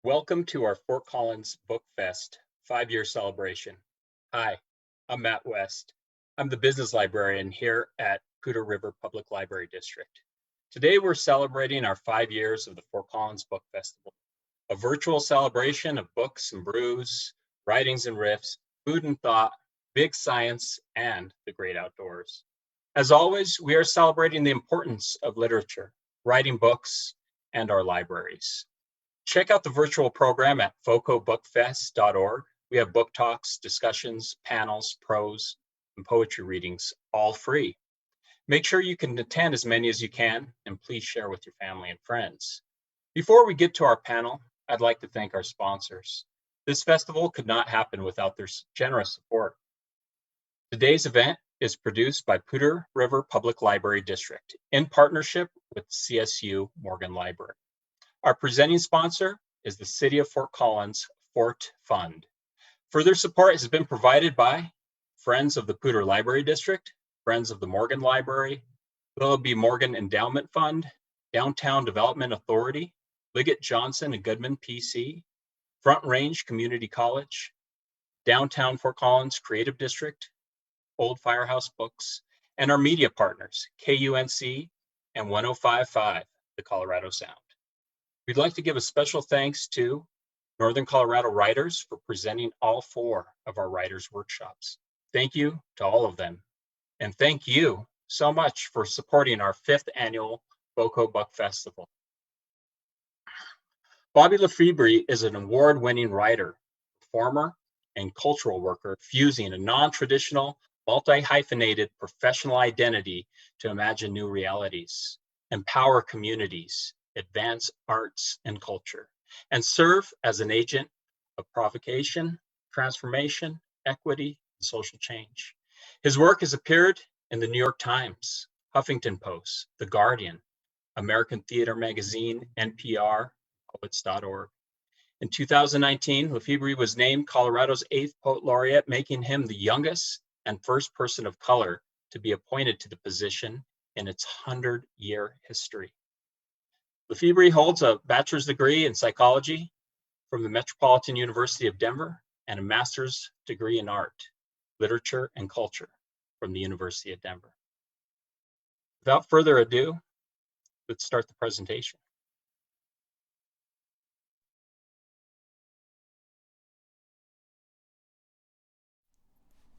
Welcome to our Fort Collins Book Fest 5-year celebration. Hi, I'm Matt West. I'm the business librarian here at Poudre River Public Library District. Today we're celebrating our 5 years of the Fort Collins Book Festival, a virtual celebration of books and brews, writings and riffs, food and thought, big science, and the great outdoors. As always, we are celebrating the importance of literature, writing books, and our libraries. Check out the virtual program at focobookfest.org. We have book talks, discussions, panels, prose, and poetry readings, all free. Make sure you can attend as many as you can, and please share with your family and friends. Before we get to our panel, I'd like to thank our sponsors. This festival could not happen without their generous support. Today's event is produced by Poudre River Public Library District in partnership with CSU Morgan Library. Our presenting sponsor is the City of Fort Collins Fort Fund. Further support has been provided by Friends of the Poudre Library District, Friends of the Morgan Library, Philip B. Morgan Endowment Fund, Downtown Development Authority, Liggett Johnson and Goodman PC, Front Range Community College, Downtown Fort Collins Creative District, Old Firehouse Books, and our media partners, KUNC and 105.5, the Colorado Sound. We'd like to give a special thanks to Northern Colorado Writers for presenting all 4 of our writers' workshops. Thank you to all of them. And thank you so much for supporting our 5th annual Foco Book Festival. Bobby LeFebre is an award-winning writer, performer, and cultural worker, fusing a non-traditional, multi-hyphenated professional identity to imagine new realities, empower communities, advance arts and culture, and serve as an agent of provocation, transformation, equity, and social change. His work has appeared in the New York Times, Huffington Post, The Guardian, American Theater Magazine, NPR, Poets.org. In 2019, LeFebre was named Colorado's 8th Poet Laureate, making him the youngest and first person of color to be appointed to the position in its 100-year history. LeFebre holds a bachelor's degree in psychology from the Metropolitan University of Denver and a master's degree in art, literature, and culture from the University of Denver. Without further ado, let's start the presentation.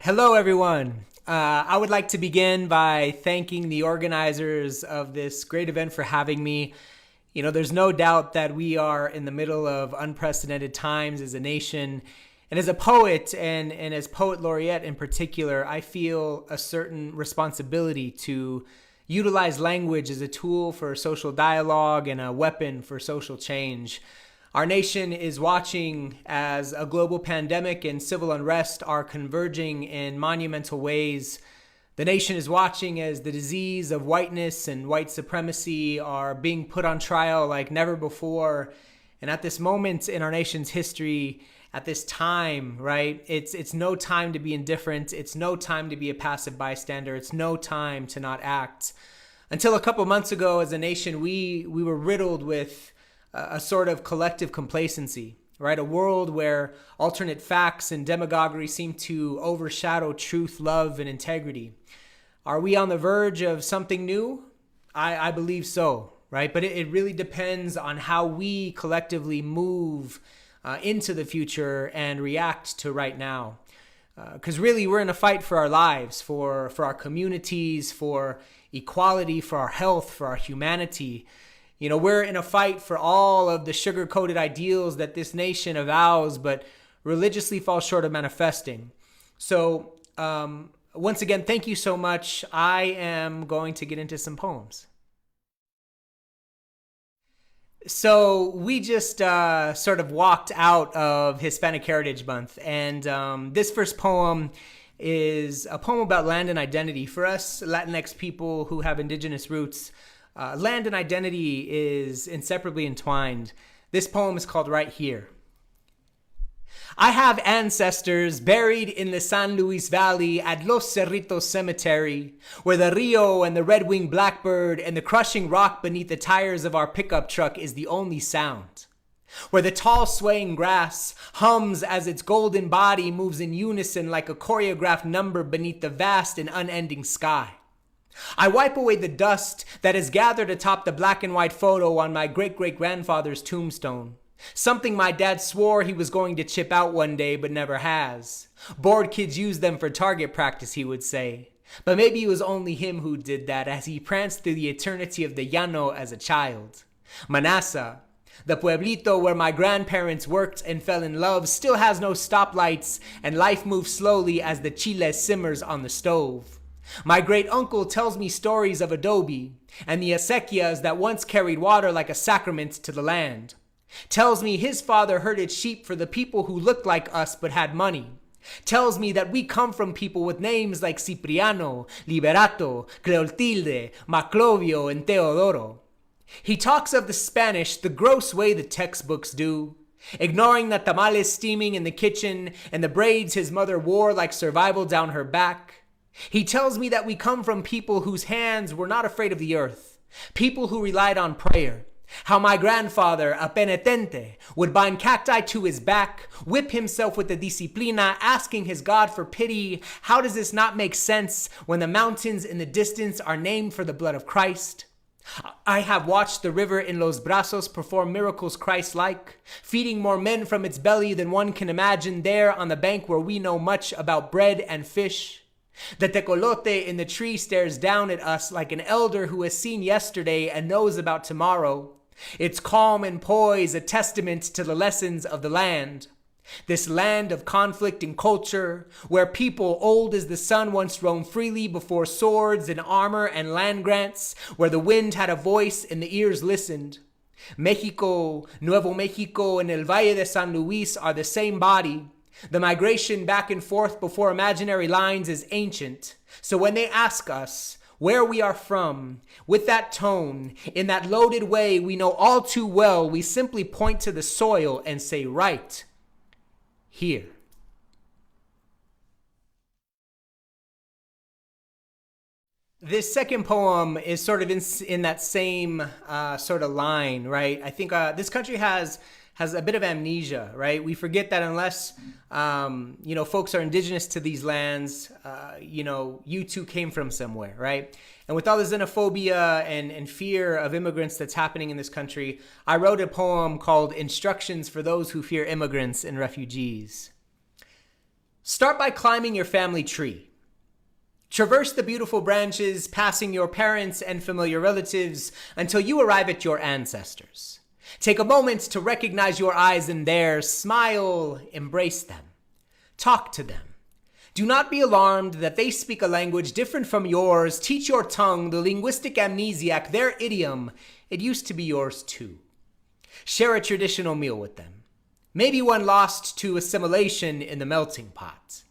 Hello, everyone. I would like to begin by thanking the organizers of this great event for having me. You know, there's no doubt that we are in the middle of unprecedented times as a nation. And as a poet and as Poet Laureate in particular, I feel a certain responsibility to utilize language as a tool for social dialogue and a weapon for social change. Our nation is watching as a global pandemic and civil unrest are converging in monumental ways. The nation is watching as the disease of whiteness and white supremacy are being put on trial like never before. And at this moment in our nation's history, at this time, right, it's no time to be indifferent. It's no time to be a passive bystander. It's no time to not act. Until a couple months ago, as a nation, we were riddled with a sort of collective complacency, right? A world where alternate facts and demagoguery seem to overshadow truth, love, and integrity. Are we on the verge of something new? I believe so, right? But it really depends on how we collectively move into the future and react to right now. Because really, we're in a fight for our lives, for our communities, for equality, for our health, for our humanity. You know, we're in a fight for all of the sugar-coated ideals that this nation avows, but religiously falls short of manifesting. So, once again, thank you so much. I am going to get into some poems. So we just sort of walked out of Hispanic Heritage Month, and this first poem is a poem about land and identity. For us Latinx people who have indigenous roots, land and identity is inseparably entwined. This poem is called Right Here. I have ancestors buried in the San Luis Valley at Los Cerritos Cemetery, where the Rio and the red-winged blackbird and the crushing rock beneath the tires of our pickup truck is the only sound. where the tall swaying grass hums as its golden body moves in unison like a choreographed number beneath the vast and unending sky. I wipe away the dust that has gathered atop the black and white photo on my great-great-grandfather's tombstone. Something my dad swore he was going to chip out one day but never has. Bored kids use them for target practice, he would say. But maybe it was only him who did that as he pranced through the eternity of the llano as a child. Manasa, the pueblito where my grandparents worked and fell in love, still has no stoplights and life moves slowly as the chile simmers on the stove. My great-uncle tells me stories of adobe and the acequias that once carried water like a sacrament to the land. Tells me his father herded sheep for the people who looked like us but had money. Tells me that we come from people with names like Cipriano, Liberato, Cleotilde, Maclovio, and Teodoro. He talks of the Spanish the gross way the textbooks do, ignoring the tamales steaming in the kitchen and the braids his mother wore like survival down her back. He tells me that we come from people whose hands were not afraid of the earth, people who relied on prayer. How my grandfather, a penitente, would bind cacti to his back, whip himself with the disciplina, asking his God for pity. How does this not make sense when the mountains in the distance are named for the blood of Christ? I have watched the river in Los Brazos perform miracles Christ-like, feeding more men from its belly than one can imagine there on the bank where we know much about bread and fish. The tecolote in the tree stares down at us like an elder who has seen yesterday and knows about tomorrow. Its calm and poise a testament to the lessons of the land. This land of conflict and culture, where people old as the sun once roamed freely before swords and armor and land grants, where the wind had a voice and the ears listened. Mexico, Nuevo Mexico, and El Valle de San Luis are the same body. The migration back and forth before imaginary lines is ancient. So when they ask us where we are from, with that tone, in that loaded way we know all too well, we simply point to the soil and say, right here. This second poem is sort of in that same sort of line, right? I think this country has a bit of amnesia, right? We forget that unless, folks are indigenous to these lands, you too came from somewhere, right? And with all the xenophobia and fear of immigrants that's happening in this country, I wrote a poem called Instructions for Those Who Fear Immigrants and Refugees. Start by climbing your family tree. Traverse the beautiful branches, passing your parents and familiar relatives until you arrive at your ancestors. Take a moment to recognize your eyes in theirs. Smile, embrace them. Talk to them. Do not be alarmed that they speak a language different from yours. Teach your tongue, the linguistic amnesiac, their idiom. It used to be yours too. Share a traditional meal with them. Maybe one lost to assimilation in the melting pot.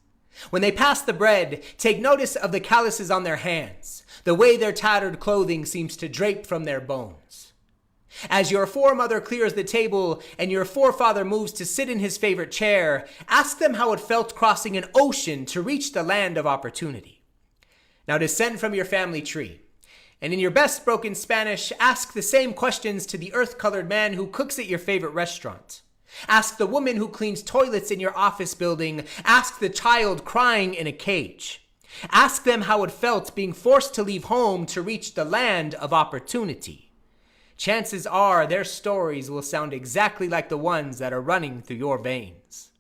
When they pass the bread, take notice of the calluses on their hands, the way their tattered clothing seems to drape from their bones. As your foremother clears the table and your forefather moves to sit in his favorite chair, ask them how it felt crossing an ocean to reach the land of opportunity. Now descend from your family tree, and in your best broken Spanish, ask the same questions to the earth-colored man who cooks at your favorite restaurant. Ask the woman who cleans toilets in your office building. Ask the child crying in a cage. Ask them how it felt being forced to leave home to reach the land of opportunity. Chances are their stories will sound exactly like the ones that are running through your veins.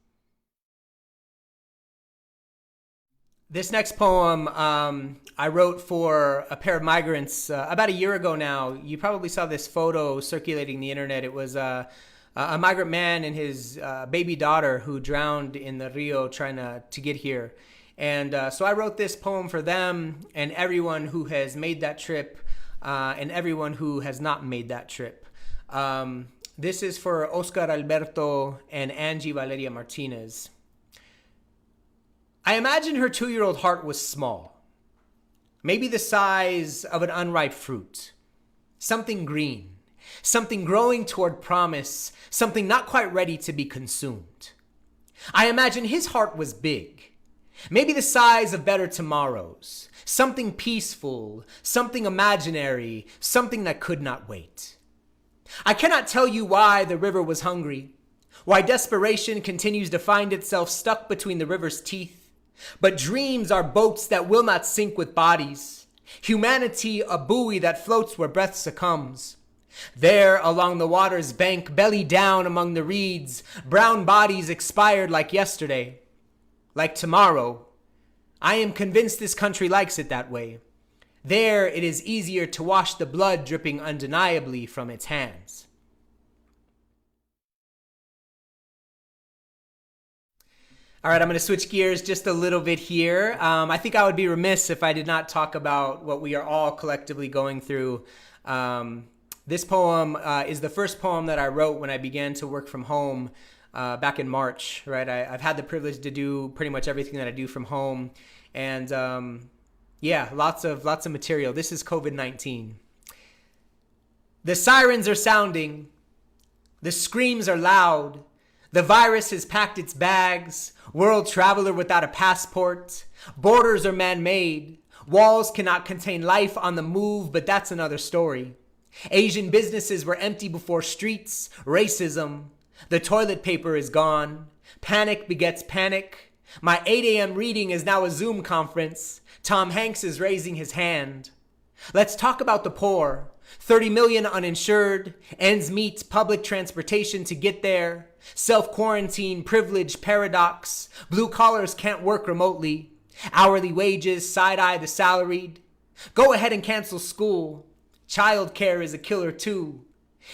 This next poem I wrote for a pair of migrants about a year ago now. You probably saw this photo circulating the internet. It was a migrant man and his baby daughter who drowned in the Rio trying to get here. And so I wrote this poem for them and everyone who has made that trip and everyone who has not made that trip. This is for Oscar Alberto and Angie Valeria Martinez. I imagine her 2-year-old heart was small, maybe the size of an unripe fruit, something green, something growing toward promise, something not quite ready to be consumed. I imagine his heart was big, maybe the size of better tomorrows, something peaceful, something imaginary, something that could not wait. I cannot tell you why the river was hungry, why desperation continues to find itself stuck between the river's teeth. But dreams are boats that will not sink with bodies. Humanity a buoy that floats where breath succumbs. There along the water's bank, belly down among the reeds, brown bodies expired like yesterday, like tomorrow. I am convinced this country likes it that way. There it is easier to wash the blood dripping undeniably from its hands. All right, I'm going to switch gears just a little bit here. I think I would be remiss if I did not talk about what we are all collectively going through. This poem is the first poem that I wrote when I began to work from home back in March, right? I've had the privilege to do pretty much everything that I do from home. And yeah, lots of material. This is COVID-19. The sirens are sounding. The screams are loud. The virus has packed its bags. World traveler without a passport. Borders are man-made. Walls cannot contain life on the move, but that's another story. Asian businesses were empty before streets. Racism. The toilet paper is gone. Panic begets panic. My 8 a.m. reading is now a Zoom conference. Tom Hanks is raising his hand. Let's talk about the poor. 30 million uninsured, ends meet, public transportation to get there, self-quarantine, privilege, paradox, blue collars can't work remotely, hourly wages, side-eye the salaried. Go ahead and cancel school. Childcare is a killer too.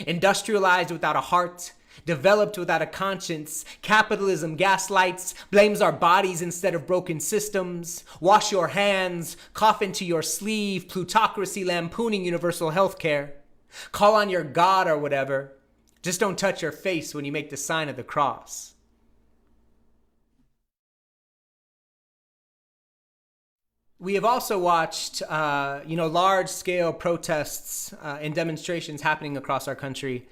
Industrialized without a heart, developed without a conscience. Capitalism gaslights, blames our bodies instead of broken systems. Wash your hands, cough into your sleeve, plutocracy lampooning universal health care. Call on your God or whatever. Just don't touch your face when you make the sign of the cross. We have also watched, large-scale protests and demonstrations happening across our country.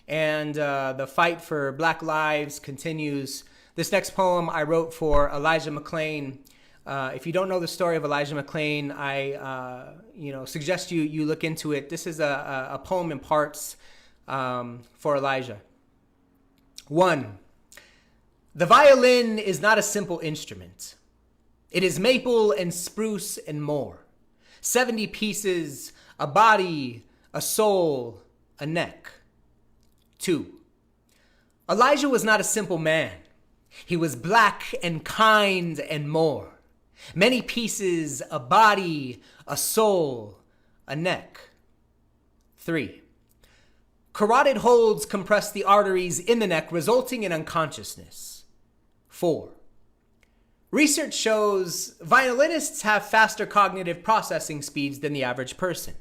And the fight for Black lives continues. This next poem I wrote for Elijah McClain. If you don't know the story of Elijah McClain, I suggest you look into it. This is a poem in parts for Elijah. 1. The violin is not a simple instrument. It is maple and spruce and more. 70 pieces, a body, a soul, a neck. 2. Elijah was not a simple man. He was black and kind and more. Many pieces, a body, a soul, a neck. 3. Carotid holds compress the arteries in the neck, resulting in unconsciousness. 4. Research shows violinists have faster cognitive processing speeds than the average person.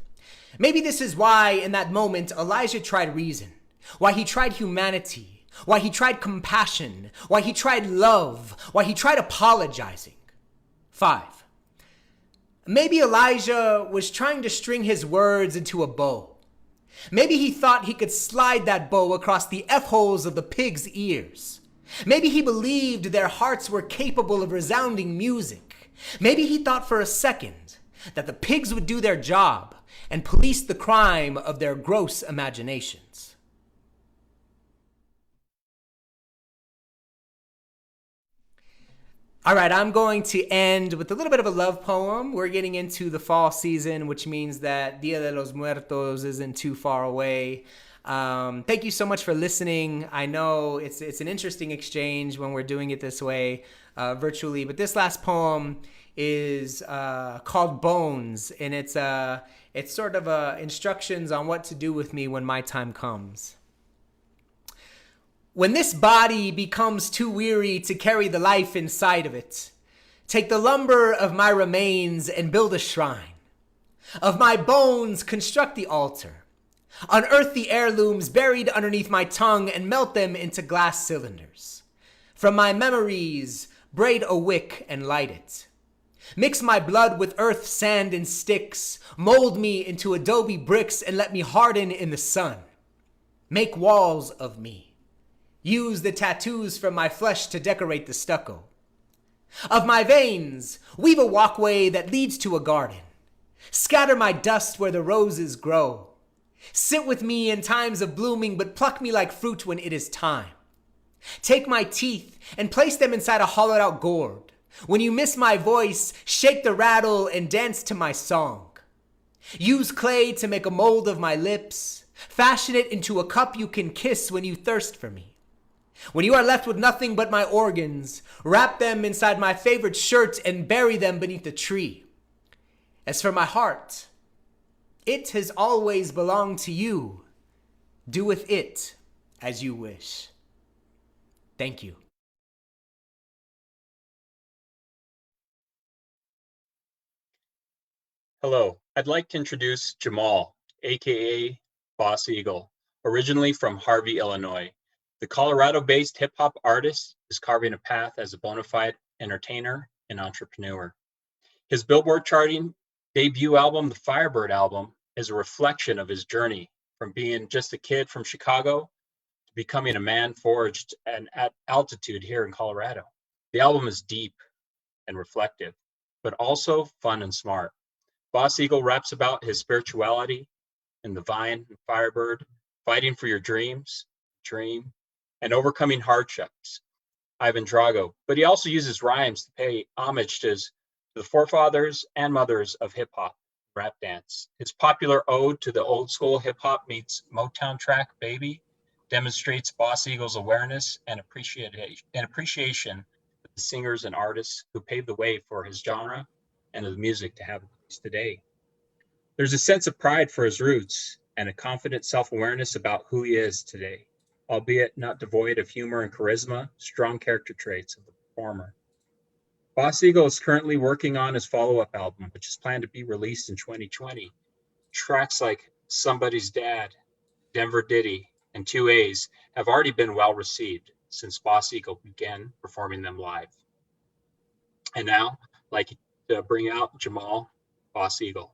Maybe this is why, in that moment, Elijah tried reason. Why he tried humanity, why he tried compassion, why he tried love, why he tried apologizing. 5. Maybe Elijah was trying to string his words into a bow. Maybe he thought he could slide that bow across the F-holes of the pigs' ears. Maybe he believed their hearts were capable of resounding music. Maybe he thought for a second that the pigs would do their job and police the crime of their gross imaginations. All right, I'm going to end with a little bit of a love poem. We're getting into the fall season, which means that Dia de los Muertos isn't too far away. Thank you so much for listening. I know it's an interesting exchange when we're doing it this way, virtually. But this last poem is called Bones, and it's sort of instructions on what to do with me when my time comes. When this body becomes too weary to carry the life inside of it, take the lumber of my remains and build a shrine. Of my bones construct the altar. Unearth the heirlooms buried underneath my tongue and melt them into glass cylinders. From my memories, braid a wick and light it. Mix my blood with earth, sand, and sticks. Mold me into adobe bricks and let me harden in the sun. Make walls of me. Use the tattoos from my flesh to decorate the stucco. Of my veins, weave a walkway that leads to a garden. Scatter my dust where the roses grow. Sit with me in times of blooming, but pluck me like fruit when it is time. Take my teeth and place them inside a hollowed out gourd. When you miss my voice, shake the rattle and dance to my song. Use clay to make a mold of my lips. Fashion it into a cup you can kiss when you thirst for me. When you are left with nothing but my organs, wrap them inside my favorite shirt and bury them beneath a tree. As for my heart, it has always belonged to you. Do with it as you wish. Thank you. Hello, I'd like to introduce Jamal, aka Boss Eagle, originally from Harvey, Illinois. The Colorado-based hip-hop artist is carving a path as a bona fide entertainer and entrepreneur. His Billboard charting debut album, the Firebird album, is a reflection of his journey from being just a kid from Chicago to becoming a man forged and at altitude here in Colorado. The album is deep and reflective, but also fun and smart. Boss Eagle raps about his spirituality and the vine and Firebird, fighting for your dream, and overcoming hardships. Ivan Drago, but he also uses rhymes to pay homage to the forefathers and mothers of hip hop, rap dance. His popular ode to the old school hip hop meets Motown track "Baby" demonstrates Boss Eagle's awareness and appreciation of the singers and artists who paved the way for his genre and the music to have a place today. There's a sense of pride for his roots and a confident self-awareness about who he is today, albeit not devoid of humor and charisma, strong character traits of the performer. Boss Eagle is currently working on his follow-up album, which is planned to be released in 2020. Tracks like Somebody's Dad, Denver Ditty, and 2A's have already been well received since Boss Eagle began performing them live. And now, I'd like to bring out Jamal, Boss Eagle.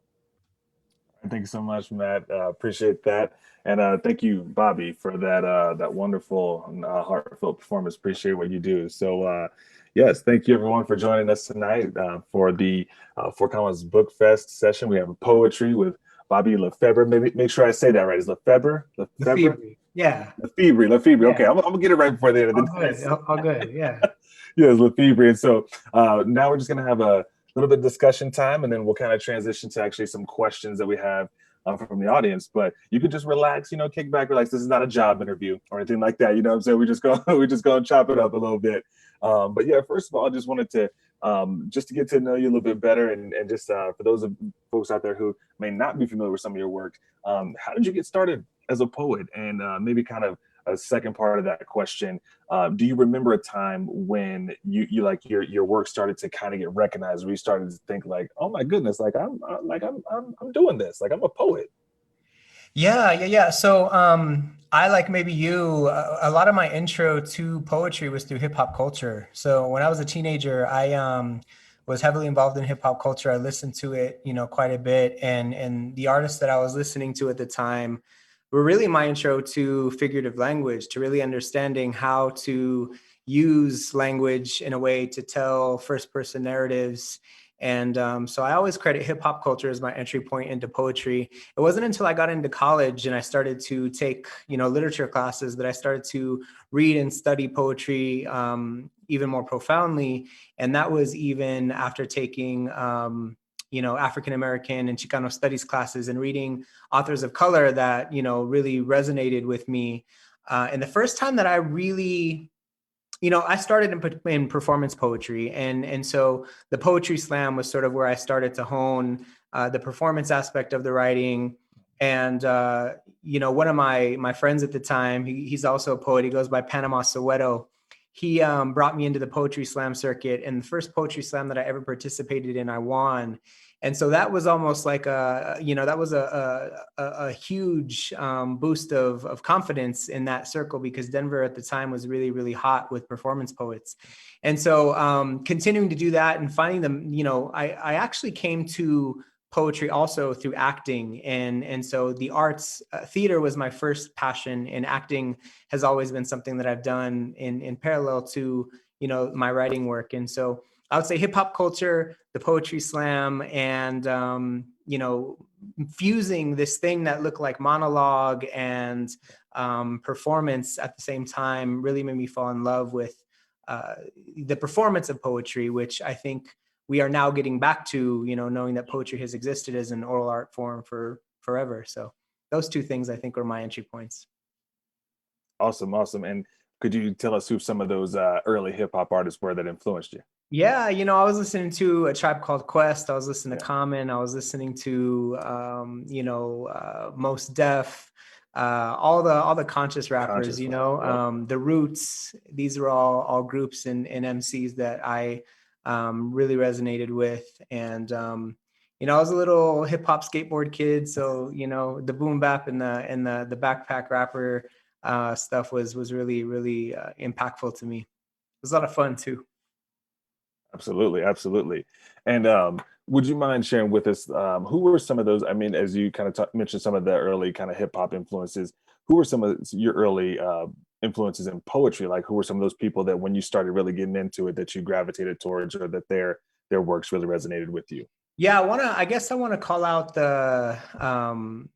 Thank you so much, Matt. Appreciate that, and thank you, Bobby, for that wonderful, heartfelt performance. Appreciate what you do. So, yes, thank you everyone for joining us tonight for the Fort Collins Book Fest session. We have a poetry with Bobby LeFebre. Maybe make sure I say that right. Is LeFebre? LeFebre. Yeah. LeFebre. Yeah. Okay, I'm gonna get it right before the end of the night. All good. Yeah. Yes, LeFebre. And so now we're just gonna have a little bit of discussion time, and then we'll kind of transition to actually some questions that we have from the audience. But you could just relax, kick back, relax. This is not a job interview or anything like that. You know what I'm saying? We just gonna chop it up a little bit. But yeah, first of all, I just wanted to just to get to know you a little bit better, and just for those of folks out there who may not be familiar with some of your work, how did you get started as a poet? And maybe kind of a second part of that question, do you remember a time when you like your work started to kind of get recognized, where you started to think like, oh my goodness, like I'm doing this, like I'm a poet? Yeah. So I, like maybe you, a lot of my intro to poetry was through hip hop culture. So when I was a teenager, I was heavily involved in hip hop culture. I listened to it, quite a bit, and the artists that I was listening to at the time were really my intro to figurative language, to really understanding how to use language in a way to tell first person narratives. And so I always credit hip hop culture as my entry point into poetry. It wasn't until I got into college and I started to take, literature classes, that I started to read and study poetry even more profoundly. And that was even after taking African-American and Chicano studies classes and reading authors of color that, really resonated with me. And the first time that I really, I started in performance poetry. And so the poetry slam was sort of where I started to hone the performance aspect of the writing. And, one of my friends at the time, he's also a poet. He goes by Panama Soweto. He brought me into the poetry slam circuit, and the first poetry slam that I ever participated in, I won. And so that was almost like that was a huge boost of confidence in that circle, because Denver at the time was really, really hot with performance poets. And so continuing to do that and finding them, I actually came to poetry also through acting. And so the arts, theater was my first passion, and acting has always been something that I've done in parallel to, my writing work. And so I would say hip hop culture, the poetry slam, and, fusing this thing that looked like monologue and performance at the same time really made me fall in love with the performance of poetry, which I think we are now getting back to, knowing that poetry has existed as an oral art form for forever. So those two things I think were my entry points. Awesome, awesome. And could you tell us who some of those early hip hop artists were that influenced you? Yeah, I was listening to A Tribe Called Quest. I was listening to Common. I was listening to, Most Def, all the conscious rappers. The Roots. These are all groups and MCs that I really resonated with. And I was a little hip hop skateboard kid, so the boom bap and the backpack rapper stuff was really really impactful to me. It was a lot of fun too. Absolutely, absolutely. And would you mind sharing with us who were some of those? I mean, as you kind of mentioned some of the early kind of hip hop influences, who were some of your early influences in poetry? Like, who were some of those people that when you started really getting into it, that you gravitated towards, or that their works really resonated with you? Yeah, I guess I want to call out the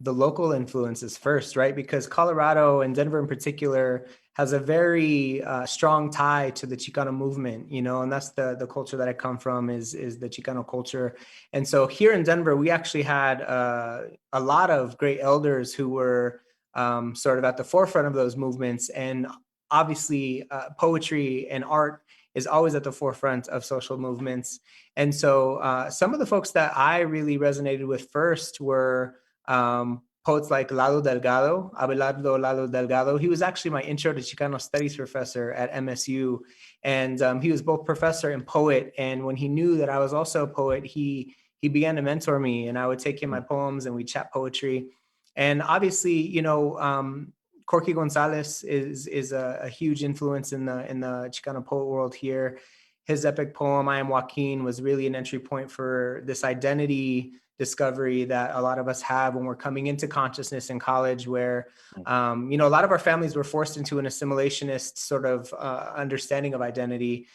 local influences first, right? Because Colorado and Denver in particular has a very strong tie to the Chicano movement, and that's the culture that I come from is the Chicano culture. And so here in Denver, we actually had a lot of great elders who were sort of at the forefront of those movements. And obviously, poetry and art is always at the forefront of social movements. And so some of the folks that I really resonated with first were poets like Lalo Delgado, Abelardo Lalo Delgado. He was actually my intro to Chicano studies professor at MSU. And he was both professor and poet. And when he knew that I was also a poet, he began to mentor me, and I would take him my poems and we'd chat poetry. And obviously, Corky Gonzalez is a huge influence in the Chicano poet world here. His epic poem, I Am Joaquin, was really an entry point for this identity discovery that a lot of us have when we're coming into consciousness in college, where, a lot of our families were forced into an assimilationist sort of understanding of identity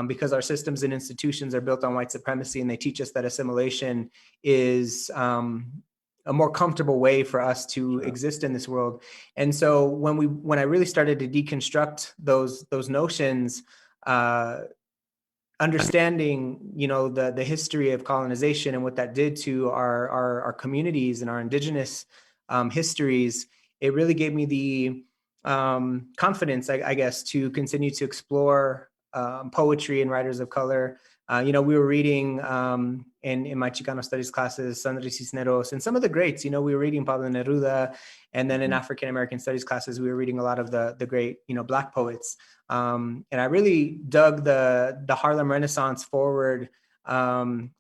because our systems and institutions are built on white supremacy, and they teach us that assimilation is a more comfortable way for us to exist in this world. And so when I really started to deconstruct those notions, understanding, the history of colonization and what that did to our communities and our indigenous histories, it really gave me the confidence, I guess, to continue to explore poetry and writers of color. We were reading in my Chicano studies classes, Sandra Cisneros, and some of the greats. We were reading Pablo Neruda, and then in African American studies classes, we were reading a lot of the great, Black poets. And I really dug the Harlem Renaissance forward. In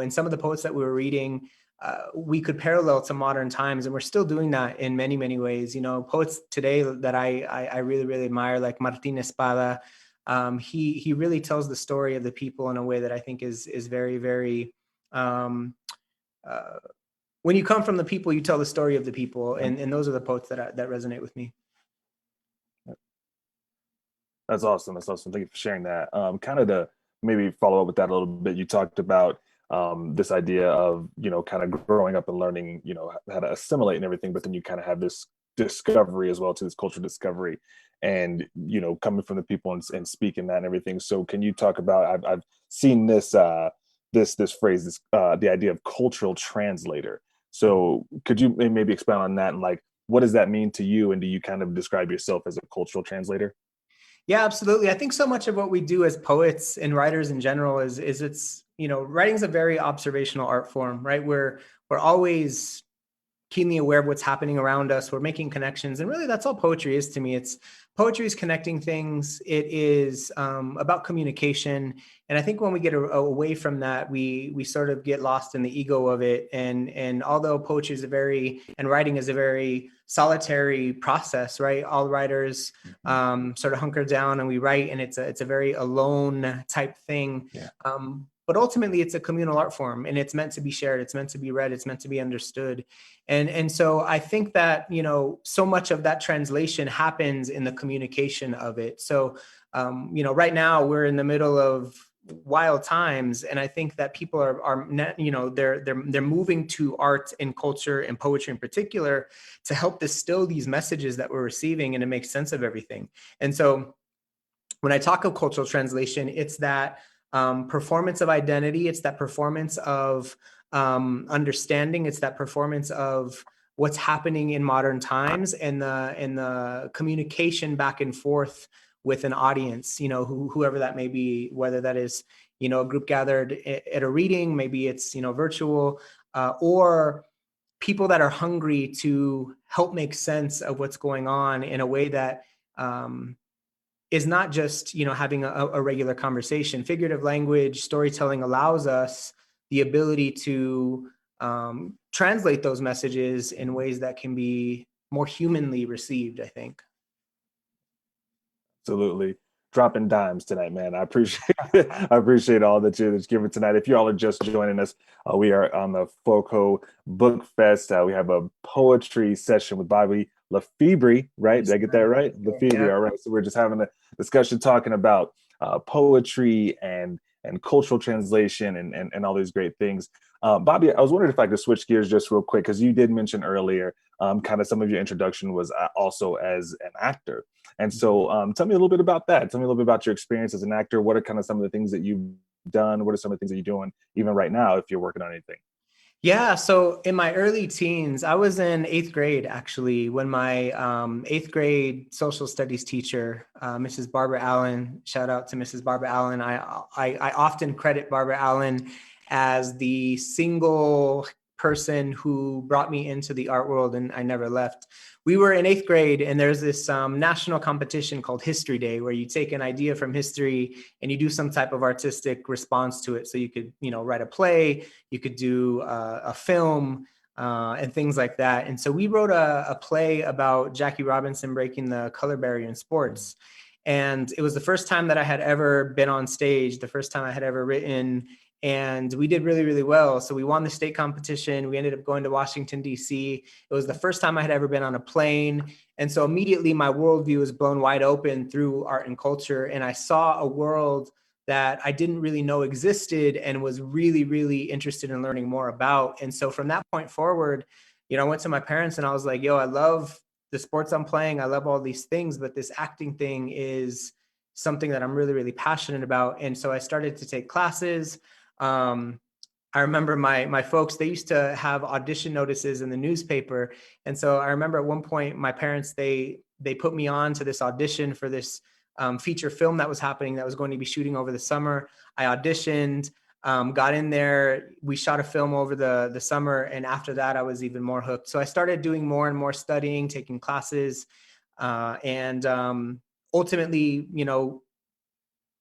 some of the poets that we were reading, we could parallel to modern times, and we're still doing that in many, many ways. Poets today that I really, really admire, like Martin Espada. He really tells the story of the people in a way that I think is very, very, when you come from the people, you tell the story of the people. And those are the poets that resonate with me. That's awesome. That's awesome. Thank you for sharing that. Kind of to maybe follow up with that a little bit, you talked about this idea of, kind of growing up and learning, how to assimilate and everything, but then you kind of have this discovery as well, to this cultural discovery, and coming from the people and speaking that and everything. So can you talk about, I've seen this this phrase, the idea of cultural translator. So could you maybe expand on that, and like, what does that mean to you, and do you kind of describe yourself as a cultural translator? Yeah, absolutely. I think so much of what we do as poets and writers in general is it's, writing is a very observational art form, right? We're always keenly aware of what's happening around us. We're making connections. And really, that's all poetry is to me. Poetry is connecting things. It is about communication. And I think when we get away from that, we sort of get lost in the ego of it. And although poetry is and writing is a very solitary process, right? All writers sort of hunker down and we write, and it's a very alone type thing. Yeah. But ultimately, it's a communal art form, and it's meant to be shared. It's meant to be read. It's meant to be understood. And so I think that, so much of that translation happens in the communication of it. So, right now we're in the middle of, wild times, and I think that people are you know, they're moving to art and culture and poetry in particular to help distill these messages that we're receiving and to make sense of everything. And so when I talk of cultural translation, it's that performance of identity, it's that performance of understanding, it's that performance of what's happening in modern times, and the communication back and forth with an audience, you know, whoever that may be, whether that is, you know, a group gathered at a reading, maybe it's, you know, virtual, or people that are hungry to help make sense of what's going on in a way that is not just, you know, having a regular conversation. Figurative language, storytelling allows us the ability to translate those messages in ways that can be more humanly received, I think. Absolutely. Dropping dimes tonight, man. I appreciate I appreciate all that you're giving tonight. If you all are just joining us, we are on the FOCO Book Fest. We have a poetry session with Bobby LeFebre, right? Did I get that right? LeFebre, Yeah. all right. So we're just having a discussion talking about poetry and cultural translation and all these great things. Bobby, I was wondering if I could switch gears just real quick, because you did mention earlier kind of some of your introduction was also as an actor. And so tell me a little bit about that. Tell me a little bit about your experience as an actor. What are kind of some of the things that you've done? What are some of the things that you're doing even right now if you're working on anything? Yeah, so in my early teens, I was in 8th grade actually, when my 8th grade social studies teacher, Mrs. Barbara Allen, shout out to Mrs. Barbara Allen. I often credit Barbara Allen as the single person who brought me into the art world, and I never left. We were in 8th grade, and there's this national competition called History Day, where you take an idea from history and you do some type of artistic response to it. So you could, you know, write a play, you could do a film, and things like that. And so we wrote a play about Jackie Robinson breaking the color barrier in sports. And it was the first time that I had ever been on stage, the first time I had ever written, and we did really, really well. So we won the state competition. We ended up going to Washington, D.C. It was the first time I had ever been on a plane. And so immediately my worldview was blown wide open through art and culture. And I saw a world that I didn't really know existed and was really, really interested in learning more about. And so from that point forward, you know, I went to my parents and I was like, yo, I love the sports I'm playing. I love all these things, but this acting thing is something that I'm really, really passionate about. And so I started to take classes. I remember my folks, they used to have audition notices in the newspaper. And so I remember at one point, my parents, they put me on to this audition for this feature film that was happening, that was going to be shooting over the summer. I auditioned, got in there. We shot a film over the summer. And after that, I was even more hooked. So I started doing more and more studying, taking classes, and ultimately, you know,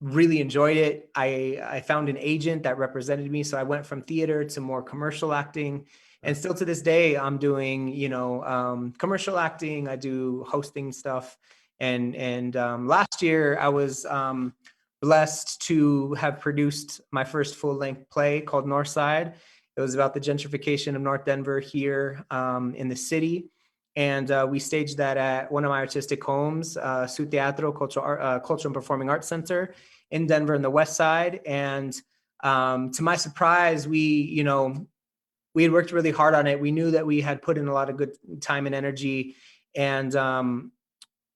really enjoyed it. I found an agent that represented me. So I went from theater to more commercial acting. And still to this day, I'm doing, you know, commercial acting. I do hosting stuff. And last year I was blessed to have produced my first full-length play called Northside. It was about the gentrification of North Denver here in the city. And we staged that at one of my artistic homes, Su Teatro Cultural and Performing Arts Center in Denver in the West Side. And to my surprise, we had worked really hard on it. We knew that we had put in a lot of good time and energy. And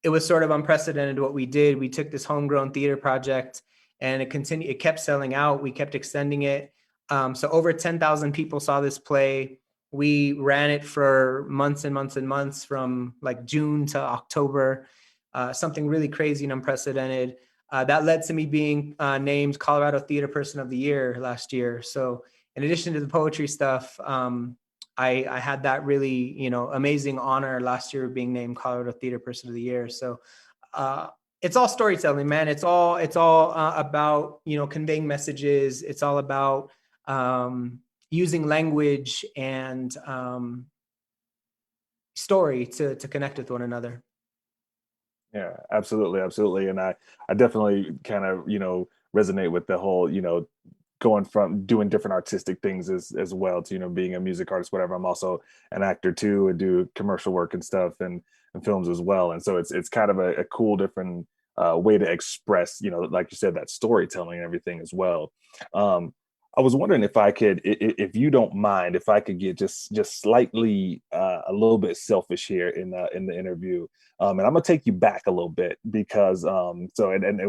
it was sort of unprecedented what we did. We took this homegrown theater project and it kept selling out. We kept extending it. So over 10,000 people saw this play. We ran it for months and months and months, from like June to October, something really crazy and unprecedented. That led to me being named Colorado Theater Person of the Year last year. So in addition to the poetry stuff, I had that really, you know, amazing honor last year of being named Colorado Theater Person of the Year. So it's all storytelling, man. It's all about, you know, conveying messages. It's all about using language and story to connect with one another. Yeah, absolutely, absolutely. And I definitely kind of, you know, resonate with the whole, you know, going from doing different artistic things as well to, you know, being a music artist, whatever. I'm also an actor too, and do commercial work and stuff and films as well. And so it's kind of a cool different way to express, like you said, that storytelling and everything as well. I was wondering if I could, if you don't mind, if I could get just slightly a little bit selfish here in the interview, and I'm gonna take you back a little bit because and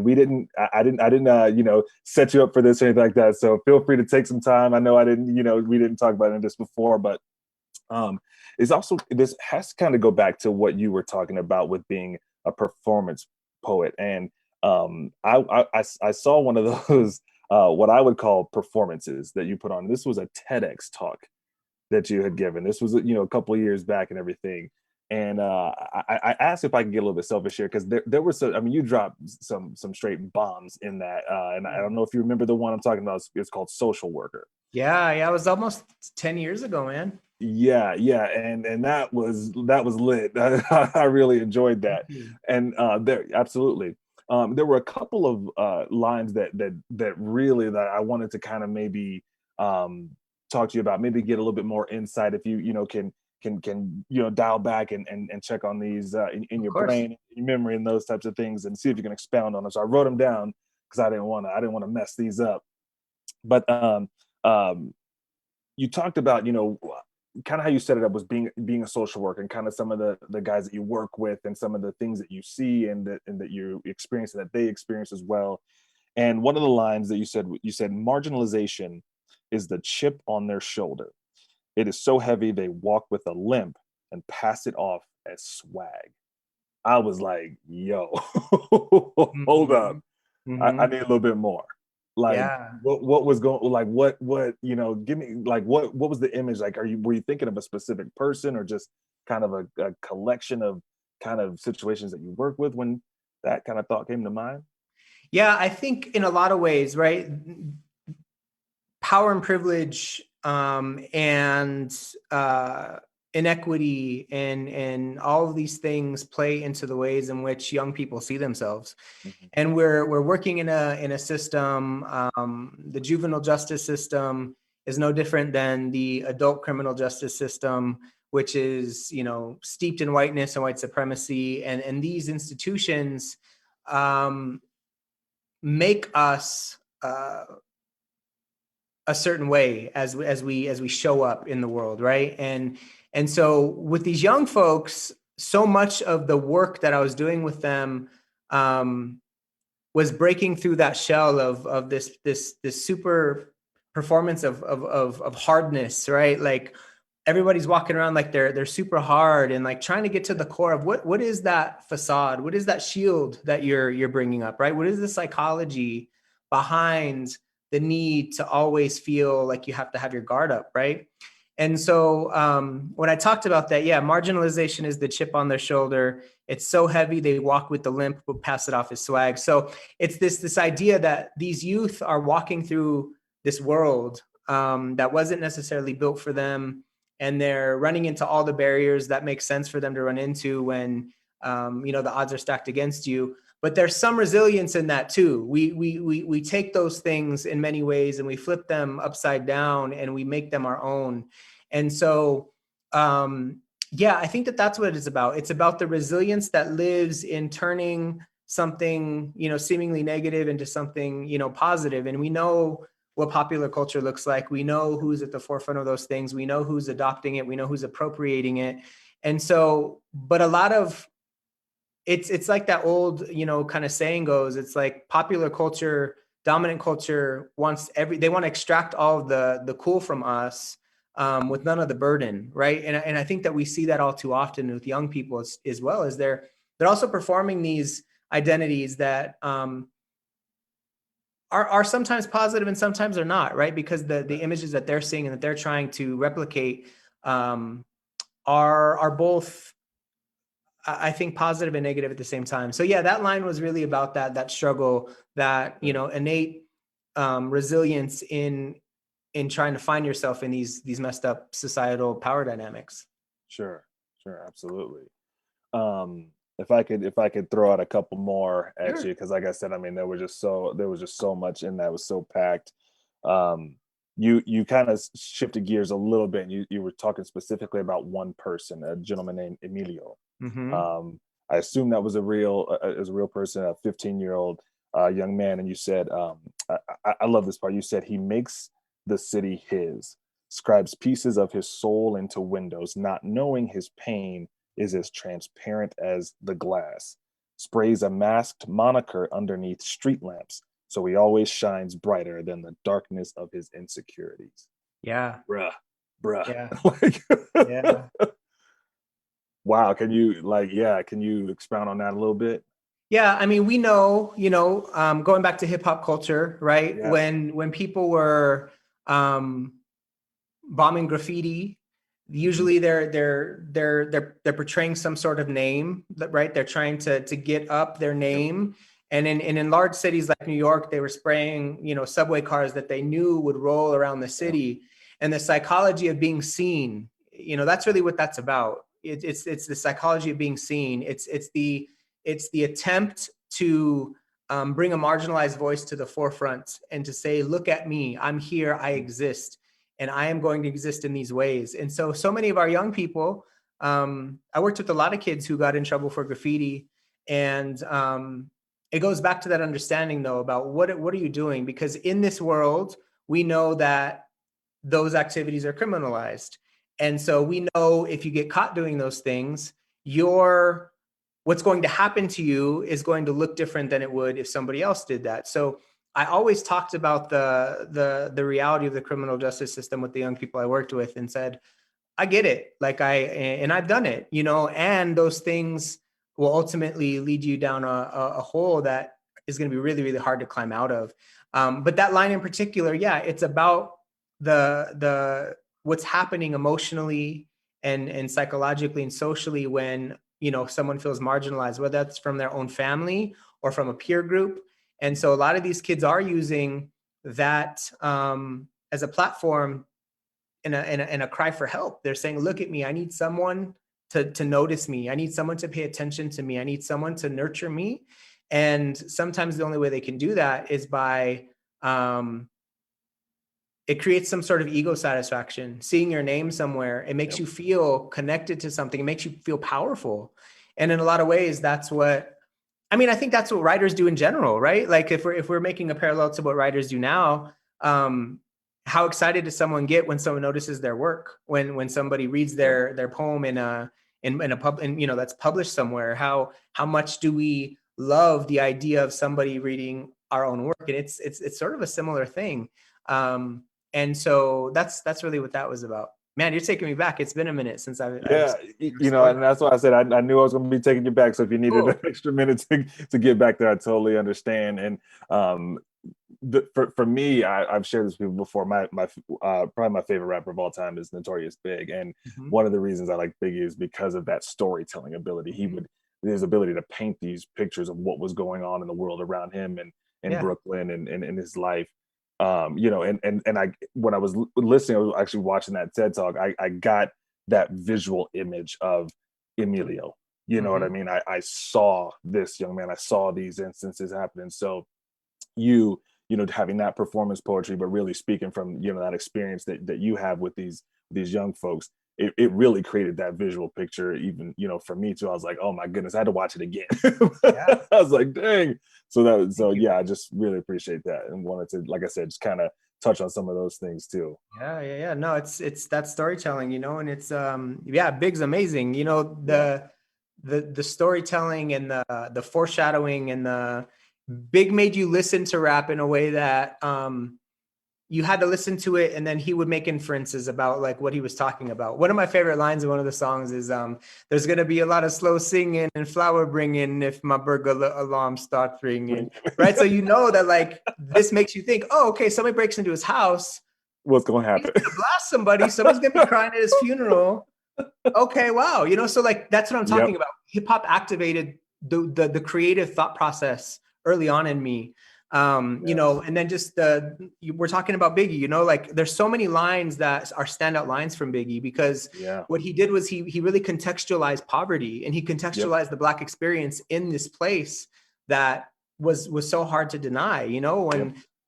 we didn't, I didn't set you up for this or anything like that. So feel free to take some time. I know I didn't, we didn't talk about this before, but it's also, this has to kind of go back to what you were talking about with being a performance poet, and I saw one of those. What I would call performances that you put on. This was a TEDx talk that you had given. This was, a couple of years back and everything. And I asked if I could get a little bit selfish here because there was some, I mean, you dropped some straight bombs in that. And I don't know if you remember the one I'm talking about. It's called Social Worker. Yeah, it was almost 10 years ago, man. Yeah, and that was lit. I really enjoyed that. And there absolutely. There were a couple of lines that really that I wanted to kind of maybe talk to you about, maybe get a little bit more insight if you can dial back and check on these in your brain, your memory, and those types of things, and see if you can expound on them. So I wrote them down because I didn't want to mess these up. But you talked about kind of how you set it up was being a social worker, and kind of some of the guys that you work with and some of the things that you see and that you experience and that they experience as well. And one of the lines that you said marginalization is the chip on their shoulder. It is so heavy they walk with a limp and pass it off as swag. I was like, yo, hold up. I need a little bit more. Like, what was going, like, what give me, like, what was the image? Like, were you thinking of a specific person or just kind of a collection of kind of situations that you work with when that kind of thought came to mind? Yeah, I think in a lot of ways, right? Power and privilege and inequity and all of these things play into the ways in which young people see themselves. And we're working in a system. The juvenile justice system is no different than the adult criminal justice system, which is steeped in whiteness and white supremacy. And these institutions make us a certain way as we show up in the world, right? And so with these young folks, so much of the work that I was doing with them was breaking through that shell of this super performance of hardness, right? Like everybody's walking around like they're super hard and like trying to get to the core of what is that facade? What is that shield that you're bringing up, right? What is the psychology behind the need to always feel like you have to have your guard up, right? And so when I talked about that, marginalization is the chip on their shoulder. It's so heavy they walk with the limp, but pass it off as swag. So it's this idea that these youth are walking through this world that wasn't necessarily built for them, and they're running into all the barriers that make sense for them to run into when the odds are stacked against you. But there's some resilience in that too. We take those things in many ways and we flip them upside down and we make them our own. And so, I think that's what it's about. It's about the resilience that lives in turning something, seemingly negative into something, positive. And we know what popular culture looks like. We know who's at the forefront of those things. We know who's adopting it. We know who's appropriating it. And so, but a lot of it's like that old, kind of saying goes, it's like popular culture, dominant culture they want to extract all of the cool from us with none of the burden, right? And I think that we see that all too often with young people as well, as they're also performing these identities that are sometimes positive and sometimes are not, right? Because the images that they're seeing and that they're trying to replicate are both, I think, positive and negative at the same time. So that line was really about that struggle, that innate resilience in trying to find yourself in these messed up societal power dynamics. Sure, absolutely. If I could throw out a couple more at you, because like I said, I mean, there was just so much in that was so packed. You kind of shifted gears a little bit. You were talking specifically about one person, a gentleman named Emilio. I assume that was a real person, a 15-year-old young man. And you said, I love this part. You said he makes the city his, scribes pieces of his soul into windows, not knowing his pain is as transparent as the glass, sprays a masked moniker underneath street lamps, so he always shines brighter than the darkness of his insecurities. Yeah. Bruh. Yeah. Like, Yeah. wow. Can you expound on that a little bit? Yeah, I mean, we know, going back to hip hop culture, right? Yeah. When people were bombing graffiti, usually they're portraying some sort of name, right? They're trying to get up their name. And in large cities like New York, they were spraying, subway cars that they knew would roll around the city. And the psychology of being seen, that's really what that's about. It's the psychology of being seen. It's the attempt to bring a marginalized voice to the forefront and to say, look at me, I'm here, I exist, and I am going to exist in these ways. And so many of our young people, I worked with a lot of kids who got in trouble for graffiti, and it goes back to that understanding though about what are you doing? Because in this world, we know that those activities are criminalized. And so we know if you get caught doing those things, what's going to happen to you is going to look different than it would if somebody else did that. So I always talked about the reality of the criminal justice system with the young people I worked with, and said, I get it. And I've done it, and those things will ultimately lead you down a hole that is going to be really, really hard to climb out of. But that line in particular, it's about the what's happening emotionally and psychologically and socially when someone feels marginalized, whether that's from their own family or from a peer group. And so a lot of these kids are using that as a platform in a cry for help. They're saying, look at me, I need someone to notice me, I need someone to pay attention to me, I need someone to nurture me. And sometimes the only way they can do that is by it creates some sort of ego satisfaction. Seeing your name somewhere, it makes you feel connected to something. It makes you feel powerful. And in a lot of ways, I think that's what writers do in general, right? Like if we're making a parallel to what writers do now, how excited does someone get when someone notices their work? When somebody reads their poem in a pub, and that's published somewhere? How much do we love the idea of somebody reading our own work? And it's sort of a similar thing. And so that's really what that was about. Man, you're taking me back. It's been a minute since I've and that's why I said I knew I was going to be taking you back. So if you needed an extra minute to get back there, I totally understand. And for me, I've shared this with people before. Probably my favorite rapper of all time is Notorious Big, and one of the reasons I like Biggie is because of that storytelling ability. His ability to paint these pictures of what was going on in the world around him and in Brooklyn and in his life. And I, when I was listening, I was actually watching that TED Talk. I got that visual image of Emilio. You know what I mean? I saw this young man. I saw these instances happening. So having that performance poetry, but really speaking from that experience that you have with these young folks, it really created that visual picture. Even for me too, I was like, oh my goodness, I had to watch it again. I was like, dang. I just really appreciate that and wanted to, like I said, just kind of touch on some of those things too. Yeah. No, it's that storytelling, and it's Big's amazing. The storytelling and the foreshadowing and the Big made you listen to rap in a way that you had to listen to it, and then he would make inferences about like what he was talking about. One of my favorite lines in one of the songs is there's going to be a lot of slow singing and flower bringing if my burglar alarm starts ringing, right? So that like this makes you think, oh, okay, somebody breaks into his house, what's going to happen? He's going to blast somebody, somebody's going to be crying at his funeral. Okay, wow. So like that's what I'm talking about. Hip hop activated the creative thought process early on in me. And then just we're talking about Biggie, like there's so many lines that are standout lines from Biggie, because what he did was he really contextualized poverty, and he contextualized the Black experience in this place that was so hard to deny,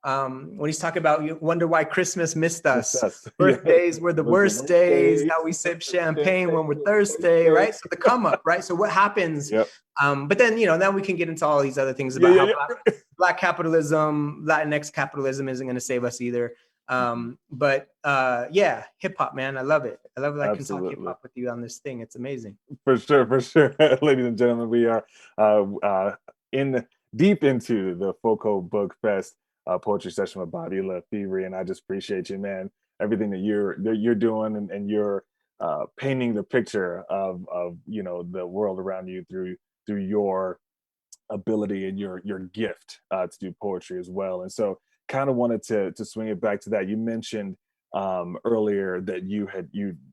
When he's talking about, you wonder why Christmas missed us. Yeah. Birthdays were the Was the worst days. Now we sip champagne when we're thirsty, right? So the come up, right? So what happens? Yep. But then, then we can get into all these other things about how black capitalism, Latinx capitalism isn't going to save us either. But yeah, hip hop, man, I love it. I love that I can talk hip hop with you on this thing. It's amazing. For sure. Ladies and gentlemen, we are deep into the FOCO Book Fest poetry session with Bobby LeFebre, and I just appreciate you, man. Everything that you're doing, and you're painting the picture of the world around you through your ability and your gift to do poetry as well. And so, kind of wanted to swing it back to that. You mentioned earlier that you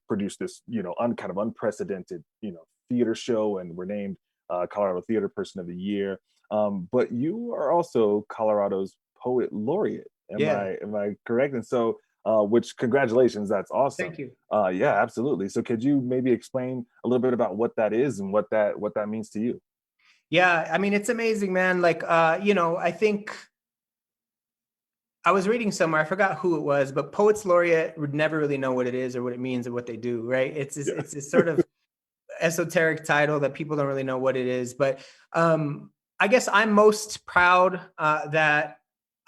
produced this kind of unprecedented theater show, and were named Colorado Theater Person of the Year. But you are also Colorado's Poet Laureate. Am I correct? And so, which, congratulations, that's awesome. Thank you. Yeah, absolutely. So could you maybe explain a little bit about what that is and what that means to you? Yeah, I mean, it's amazing, man. Like, I think I was reading somewhere, I forgot who it was, but Poets Laureate would never really know what it is or what it means or what they do, right? It's this sort of esoteric title that people don't really know what it is. But I guess I'm most proud that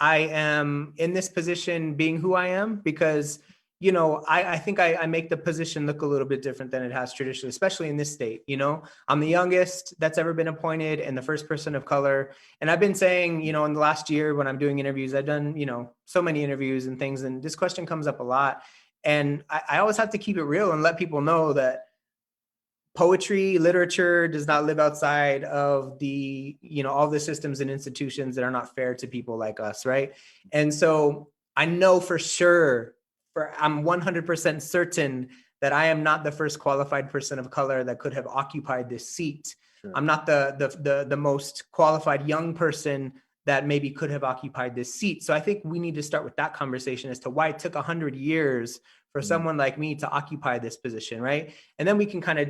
I am in this position being who I am, because, I think I make the position look a little bit different than it has traditionally, especially in this state. I'm the youngest that's ever been appointed and the first person of color. And I've been saying, in the last year when I'm doing interviews, I've done, so many interviews and things, and this question comes up a lot. And I always have to keep it real and let people know that poetry, literature does not live outside of the, all the systems and institutions that are not fair to people like us, right? And so I know for sure, I'm 100% certain that I am not the first qualified person of color that could have occupied this seat. Sure. I'm not the most qualified young person that maybe could have occupied this seat. So I think we need to start with that conversation as to why it took 100 years for someone like me to occupy this position, right? And then we can kind of,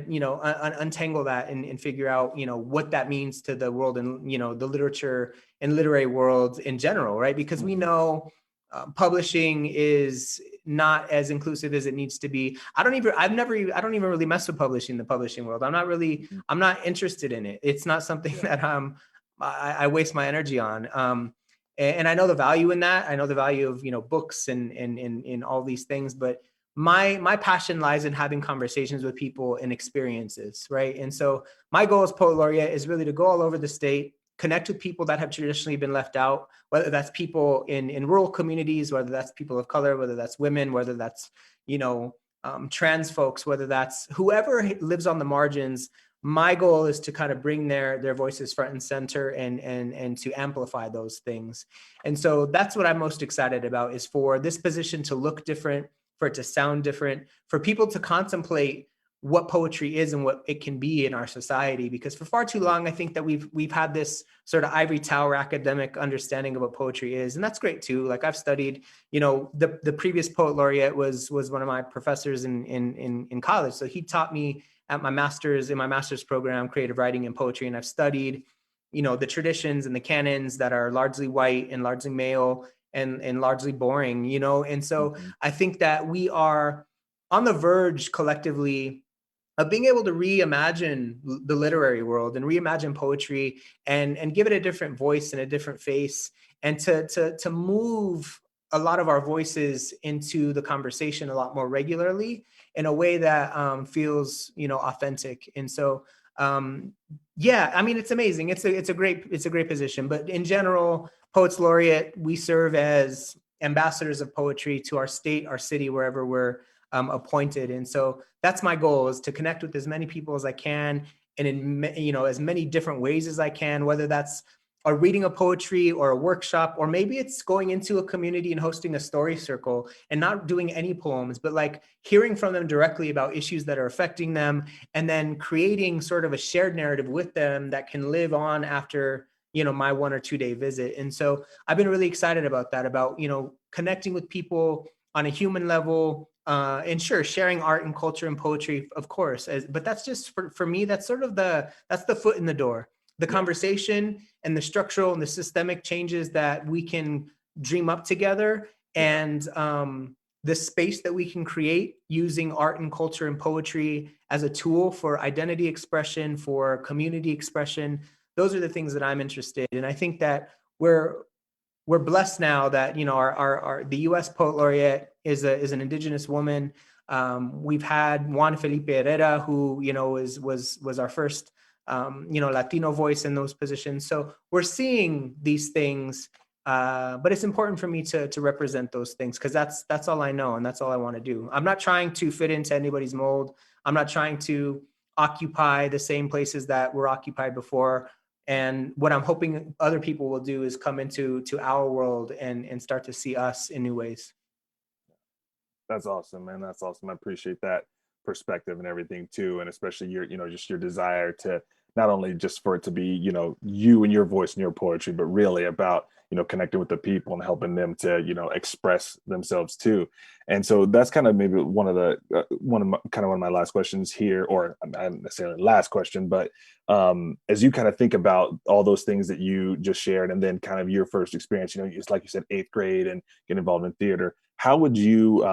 untangle that and figure out, what that means to the world and, the literature and literary world in general, right? Because we know publishing is not as inclusive as it needs to be. I don't even really mess with publishing, the publishing world. I'm not interested in it. It's not something that I waste my energy on. And I know the value in that. I know the value of, books and all these things, but my passion lies in having conversations with people and experiences, right? And so my goal as Poet Laureate is really to go all over the state, connect with people that have traditionally been left out, whether that's people in rural communities, whether that's people of color, whether that's women, whether that's, trans folks, whether that's whoever lives on the margins. My goal is to kind of bring their voices front and center and to amplify those things. And so that's what I'm most excited about, is for this position to look different, for it to sound different, for people to contemplate what poetry is and what it can be in our society. Because for far too long, I think that we've had this sort of ivory tower academic understanding of what poetry is. And that's great too. Like, I've studied, the previous Poet Laureate was one of my professors in college. So he taught me in my master's program, creative writing and poetry. And I've studied, the traditions and the canons that are largely white and largely male and largely boring, And so I think that we are on the verge collectively of being able to reimagine the literary world and reimagine poetry and give it a different voice and a different face, and to move a lot of our voices into the conversation a lot more regularly in a way that feels, authentic. And so, yeah, I mean, it's amazing. It's a great position. But in general, Poets Laureate, we serve as ambassadors of poetry to our state, our city, wherever we're appointed. And so that's my goal, is to connect with as many people as I can, and in as many different ways as I can, whether that's a reading of poetry or a workshop, or maybe it's going into a community and hosting a story circle and not doing any poems, but like hearing from them directly about issues that are affecting them, and then creating sort of a shared narrative with them that can live on after, my 1 or 2 day visit. And so I've been really excited about that, about, connecting with people on a human level, and sure, sharing art and culture and poetry, of course, but that's just for me, that's sort of that's the foot in the door. The conversation and the structural and the systemic changes that we can dream up together, and the space that we can create using art and culture and poetry as a tool for identity expression, for community expression. Those are the things that I'm interested in. I think that we're blessed now that, you know, our the U.S. Poet Laureate is an Indigenous woman. We've had Juan Felipe Herrera, who, you know, was our first you know, Latino voice in those positions. So we're seeing these things, but it's important for me to represent those things, because that's all I know and that's all I want to do. I'm not trying to fit into anybody's mold. I'm not trying to occupy the same places that were occupied before. And what I'm hoping other people will do is come into our world and start to see us in new ways. That's awesome, man. That's awesome. I appreciate that perspective and everything too, and especially your, you know, just your desire to not only just for it to be, you know, you and your voice and your poetry, but really about, you know, connecting with the people and helping them to, you know, express themselves too. And so that's kind of maybe one of my last questions here, or not necessarily last question, but as you kind of think about all those things that you just shared, and then kind of your first experience, you know, it's like you said, 8th grade and get involved in theater. How would you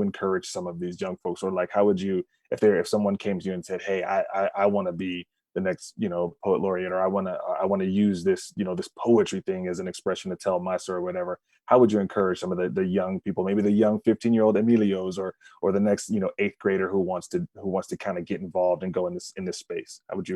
encourage some of these young folks, or like how would you, if someone came to you and said, hey, I want to be the next, you know, poet laureate, or I want to use this, you know, this poetry thing as an expression to tell my story or whatever, how would you encourage some of the young people, maybe the young 15-year-old Emilios, or the next, you know, 8th grader who wants to kind of get involved and go in this space? How would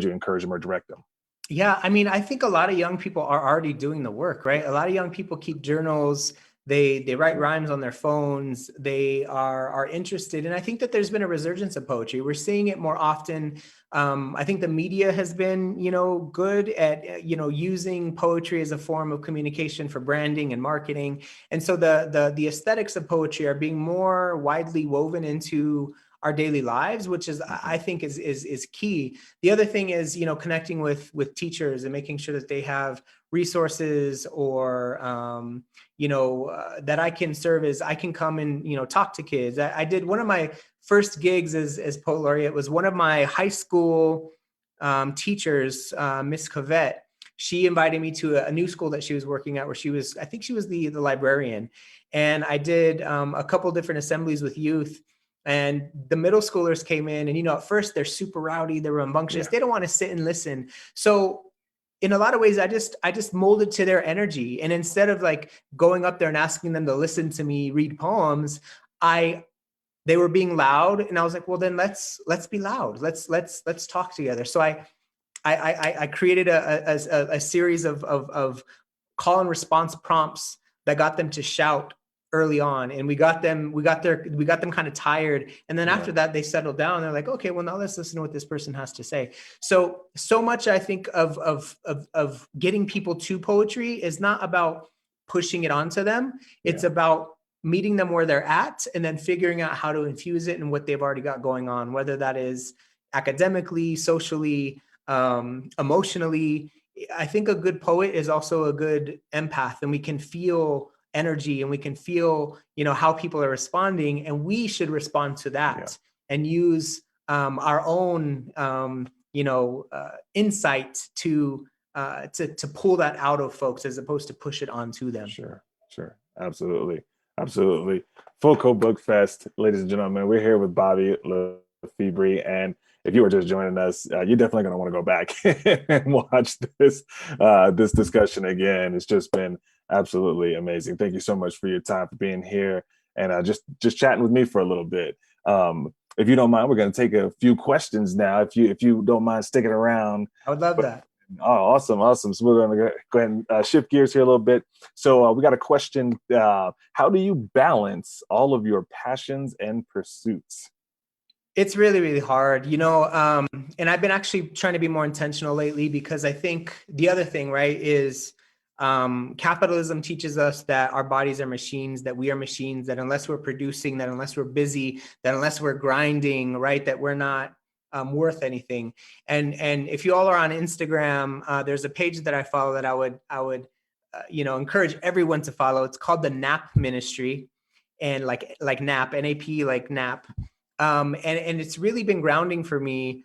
you encourage them or direct them? Yeah, I mean, I think a lot of young people are already doing the work, right? A lot of young people keep journals. They write rhymes on their phones. They are interested, and I think that there's been a resurgence of poetry. We're seeing it more often. I think the media has been, you know, good at, you know, using poetry as a form of communication for branding and marketing, and so the aesthetics of poetry are being more widely woven into our daily lives, which is, I think, is key. The other thing is, you know, connecting with teachers and making sure that they have resources, or you know, that I can serve as, I can come and, you know, talk to kids. I did one of my first gigs as Poet Laureate was one of my high school teachers, Miss Cavett. She invited me to a new school that she was working at, where I think she was the librarian. And I did a couple different assemblies with youth. And the middle schoolers came in, and, you know, at first they're super rowdy, they're rambunctious, they don't want to sit and listen. So in a lot of ways, I just molded to their energy. And instead of like going up there and asking them to listen to me read poems, they were being loud, and I was like, well, then let's be loud. Let's talk together. So I created a series of call and response prompts that got them to shout early on, and we got them kind of tired, and then after that they settled down. They're like, okay, well, now let's listen to what this person has to say. So much, I think, of getting people to poetry is not about pushing it onto them. It's about meeting them where they're at, and then figuring out how to infuse it in what they've already got going on, whether that is academically, socially, emotionally. I think a good poet is also a good empath, and we can feel energy, and we can feel, you know, how people are responding, and we should respond to that and use our own you know, insight to pull that out of folks, as opposed to push it onto them. Sure, absolutely. FOCO Book Fest, ladies and gentlemen, we're here with Bobby LeFebre, and if you were just joining us, you're definitely going to want to go back and watch this discussion again. It's just been absolutely amazing. Thank you so much for your time, for being here, and just chatting with me for a little bit. If you don't mind, we're going to take a few questions now. If you don't mind sticking around, I would love that. Oh, awesome. So we're going to go ahead and shift gears here a little bit. So we got a question. How do you balance all of your passions and pursuits? It's really, really hard, you know, and I've been actually trying to be more intentional lately, because I think the other thing, right, is capitalism teaches us that our bodies are machines, that we are machines, that unless we're producing, that unless we're busy, that unless we're grinding, right, that we're not worth anything. And if you all are on Instagram, there's a page that I follow that I would you know, encourage everyone to follow. It's called the Nap Ministry, and like nap, NAP, like nap. And it's really been grounding for me,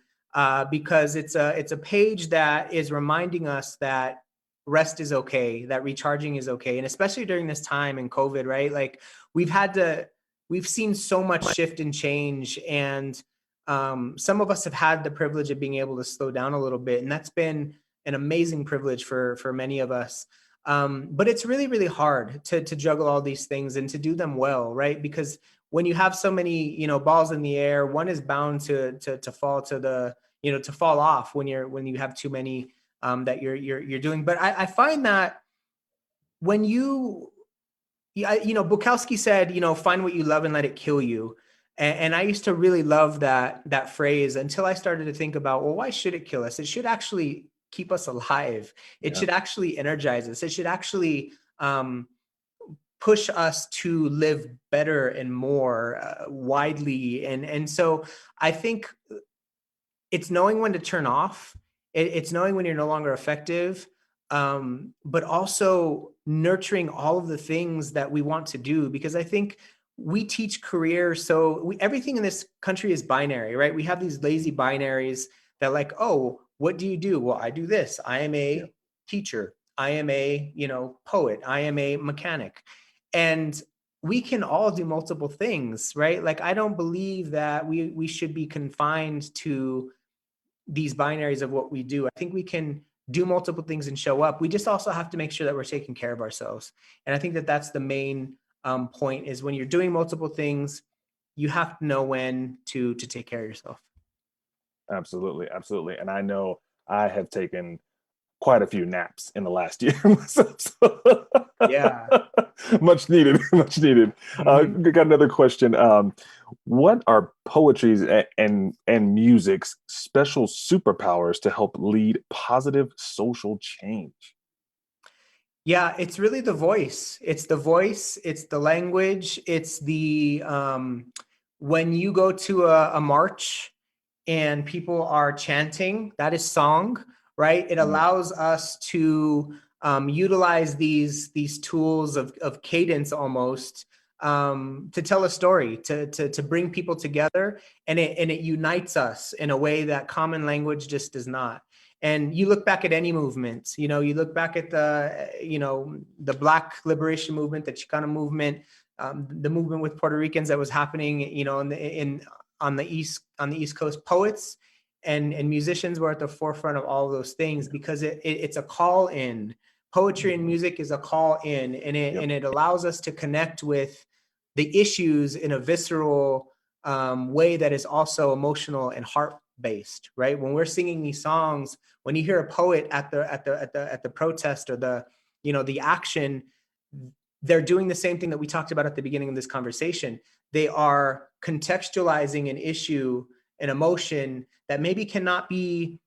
because it's a page that is reminding us that rest is okay, that recharging is okay. And especially during this time in COVID, right? Like we've seen so much shift and change. And some of us have had the privilege of being able to slow down a little bit. And that's been an amazing privilege for many of us. But it's really, really hard to juggle all these things and to do them well, right? Because when you have so many, balls in the air, one is bound to fall to the, to fall off when you have too many that you're doing. But I find that when Bukowski said, find what you love and let it kill you. And I used to really love that phrase until I started to think about, well, why should it kill us? It should actually keep us alive. It should actually energize us. It should actually push us to live better and more widely. And so I think it's knowing when to turn off. It's knowing when you're no longer effective, but also nurturing all of the things that we want to do. Because I think we teach careers. So everything in this country is binary, right? We have these lazy binaries that like, oh, what do you do? Well, I do this. I am a teacher. I am a, poet. I am a mechanic. And we can all do multiple things, right? Like, I don't believe that we should be confined to these binaries of what we do. I think we can do multiple things and show up. We just also have to make sure that we're taking care of ourselves. And I think that that's the main point, is when you're doing multiple things, you have to know when to take care of yourself. Absolutely. Absolutely. And I know I have taken quite a few naps in the last year. Yeah. Much needed, much needed. Got another question. What are poetry's and music's special superpowers to help lead positive social change? Yeah, it's really the voice. It's the voice. It's the language. It's the when you go to a march and people are chanting, that is song, right? It allows us to utilize these tools of cadence almost to tell a story, to bring people together, and it unites us in a way that common language just does not. And you look back at any movement, you look back at the Black liberation movement, the Chicano movement, the movement with Puerto Ricans that was happening, on the East Coast. Poets and musicians were at the forefront of all of those things, because it's a call in. Poetry and music is a call in, and it allows us to connect with the issues in a visceral way that is also emotional and heart based, right? When we're singing these songs, when you hear a poet at the protest or the action, they're doing the same thing that we talked about at the beginning of this conversation. They are contextualizing an issue, an emotion that maybe cannot be,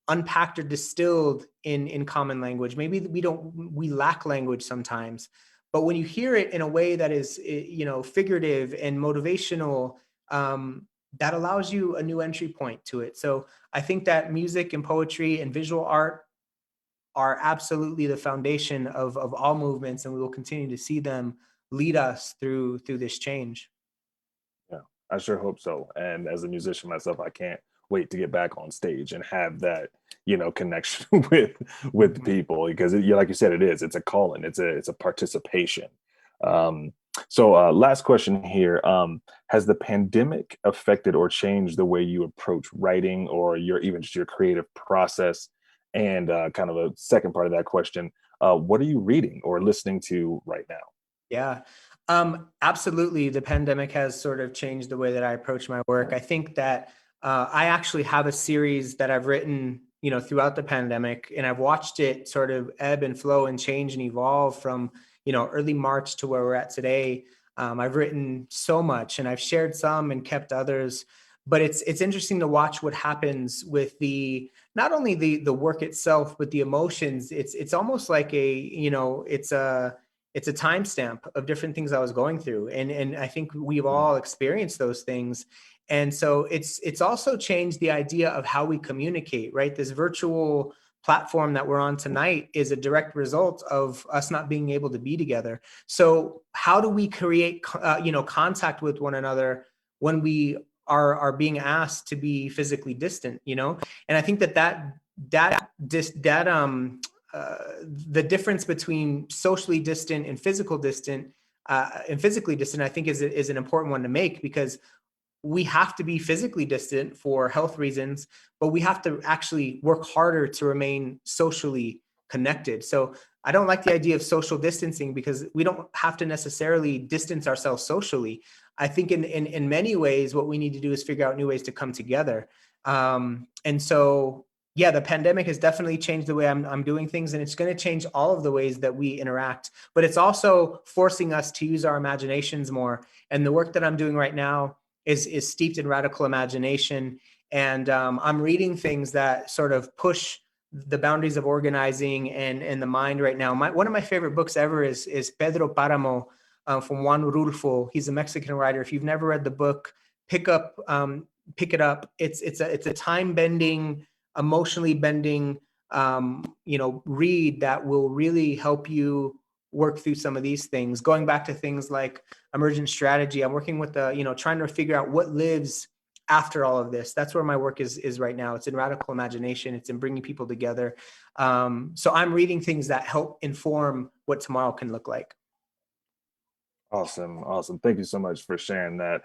unpacked or distilled in common language. Maybe we lack language sometimes, but when you hear it in a way that is, figurative and motivational, that allows you a new entry point to it. So I think that music and poetry and visual art are absolutely the foundation of all movements, and we will continue to see them lead us through this change. Yeah, I sure hope so. And as a musician myself, I can't wait to get back on stage and have that, connection with people, because like you said, it's a calling, it's a participation. So last question here. Has the pandemic affected or changed the way you approach writing, or even just your creative process? And kind of a second part of that question, what are you reading or listening to right now? Yeah, absolutely. The pandemic has sort of changed the way that I approach my work. I think that I actually have a series that I've written, throughout the pandemic, and I've watched it sort of ebb and flow and change and evolve from, early March to where we're at today. I've written so much, and I've shared some and kept others. But it's interesting to watch what happens with not only the work itself, but the emotions. It's almost like it's a timestamp of different things I was going through. And I think we've all experienced those things. And so it's also changed the idea of how we communicate, right? This virtual platform that we're on tonight is a direct result of us not being able to be together. So how do we create, contact with one another when we are being asked to be physically distant, And I think that the difference between socially distant and physical distant and physically distant, I think is an important one to make, because we have to be physically distant for health reasons, but we have to actually work harder to remain socially connected. So I don't like the idea of social distancing, because we don't have to necessarily distance ourselves socially. I think in many ways, what we need to do is figure out new ways to come together. And so, yeah, the pandemic has definitely changed the way I'm doing things, and it's going to change all of the ways that we interact. But it's also forcing us to use our imaginations more. And the work that I'm doing right now is steeped in radical imagination. And I'm reading things that sort of push the boundaries of organizing and the mind right now. One of my favorite books ever is Pedro Páramo from Juan Rulfo. He's a Mexican writer. If you've never read the book, pick it up. It's a time bending, emotionally bending, read that will really help you work through some of these things. Going back to things like emergent strategy, I'm working with trying to figure out what lives after all of this. That's where my work is right now. It's in radical imagination. It's in bringing people together. So I'm reading things that help inform what tomorrow can look like. Awesome. Thank you so much for sharing that.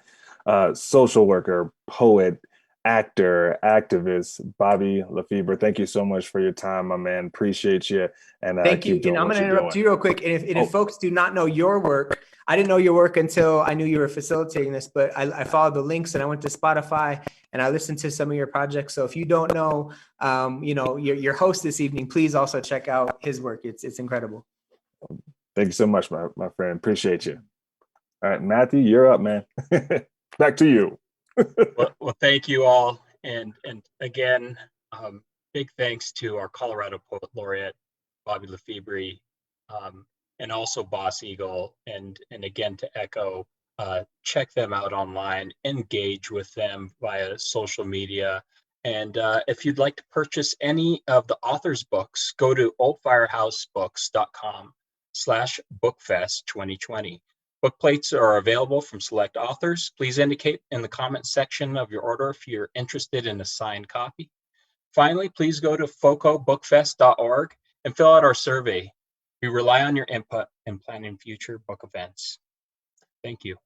Social worker, poet, actor, activist, Bobby LeFebre, thank you so much for your time, my man. Appreciate you. And thank you. keep doing And I'm what going to you're interrupt doing. you real quick. And if folks do not know your work, I didn't know your work until I knew you were facilitating this, but I followed the links and I went to Spotify and I listened to some of your projects. So if you don't know, your host this evening, please also check out his work. It's incredible. Thank you so much, my friend. Appreciate you. All right, Matthew, you're up, man. Back to you. well, thank you all. And again, big thanks to our Colorado Poet Laureate, Bobby LeFebre, and also Boss Eagle. And again, to echo, check them out online, engage with them via social media. And if you'd like to purchase any of the author's books, go to oldfirehousebooks.com/bookfest2020. Book plates are available from select authors. Please indicate in the comments section of your order if you're interested in a signed copy. Finally, please go to focobookfest.org and fill out our survey. We rely on your input in planning future book events. Thank you.